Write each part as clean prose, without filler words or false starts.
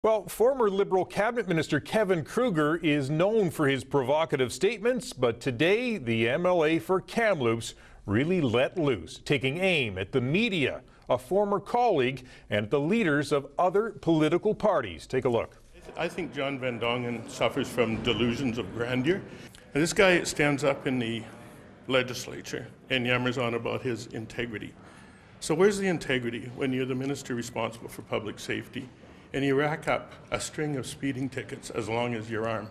Well, former Liberal Cabinet Minister Kevin Krueger is known for his provocative statements, but today the MLA for Kamloops really let loose, taking aim at the media, a former colleague, and the leaders of other political parties. Take a look. I think John Van Dongen suffers from delusions of grandeur. And this guy stands up in the legislature and yammers on about his integrity. So where's the integrity when you're the minister responsible for public safety and you rack up a string of speeding tickets as long as your arm?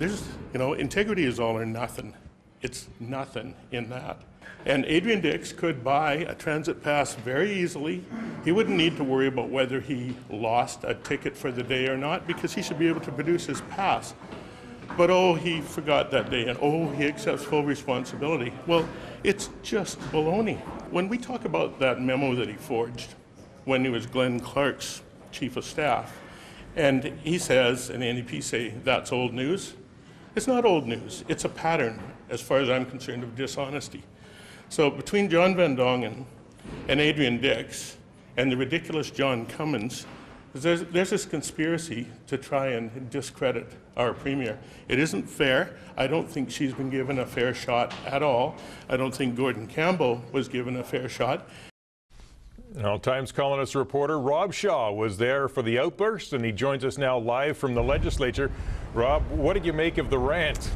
Integrity is all or nothing. It's nothing in that. And Adrian Dix could buy a transit pass very easily. He wouldn't need to worry about whether he lost a ticket for the day or not, because he should be able to produce his pass. But oh, he forgot that day, and oh, he accepts full responsibility. Well, it's just baloney. When we talk about that memo that he forged when he was Glenn Clark's chief of staff, and he says, and the NDP say, that's old news. It's not old news. It's a pattern, as far as I'm concerned, of dishonesty. So between John Van Dongen and Adrian Dix and the ridiculous John Cummins, there's this conspiracy to try and discredit our premier. It isn't fair. I don't think she's been given a fair shot at all. I don't think Gordon Campbell was given a fair shot. Now, Times columnist reporter Rob Shaw was there for the outburst, and he joins us now live from the legislature. Rob, what did you make of the rant?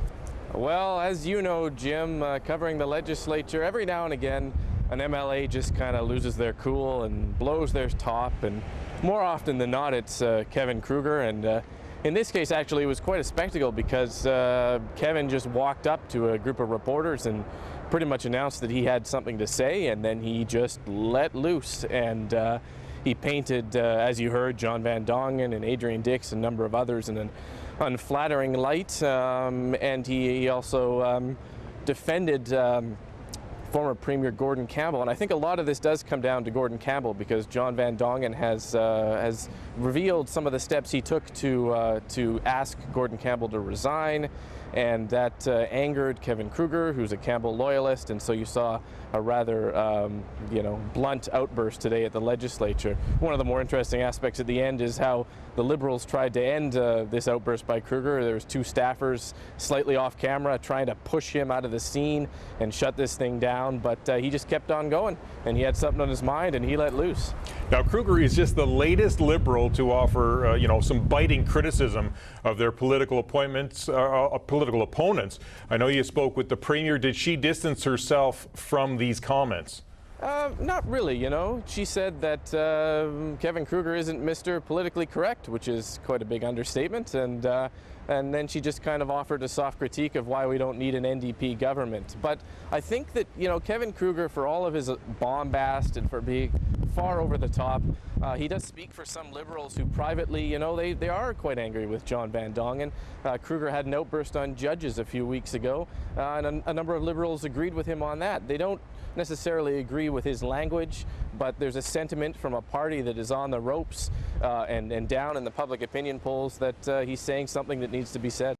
Well, as you know, Jim, covering the legislature, every now and again, an MLA just kind of loses their cool and blows their top, and more often than not, it's Kevin Krueger. And in this case, actually, it was quite a spectacle because Kevin just walked up to a group of reporters and pretty much announced that he had something to say, and then he just let loose. And he painted, as you heard, John Van Dongen and Adrian Dix and a number of others in an unflattering light, and he also defended former Premier Gordon Campbell. And I think a lot of this does come down to Gordon Campbell, because John Van Dongen has revealed some of the steps he took to ask Gordon Campbell to resign, and that angered Kevin Krueger, who's a Campbell loyalist, and so you saw a rather blunt outburst today at the legislature. One of the more interesting aspects at the end is how the Liberals tried to end this outburst by Krueger. There was two staffers slightly off camera trying to push him out of the scene and shut this thing down, but he just kept on going, and he had something on his mind and he let loose. Now, Krueger is just the latest Liberal to offer some biting criticism of their political appointments, political opponents. I know you spoke with the Premier. Did she distance herself from these comments? Not really, She said that Kevin Krueger isn't Mr. Politically Correct, which is quite a big understatement, and then she just kind of offered a soft critique of why we don't need an NDP government. But I think that, Kevin Krueger, for all of his bombast and for being far over the top, he does speak for some Liberals who privately, they are quite angry with John Van Dongen. Krueger had an outburst on judges a few weeks ago, and a number of Liberals agreed with him on that. They don't necessarily agree with his language, but there's a sentiment from a party that is on the ropes and down in the public opinion polls that he's saying something that needs to be said.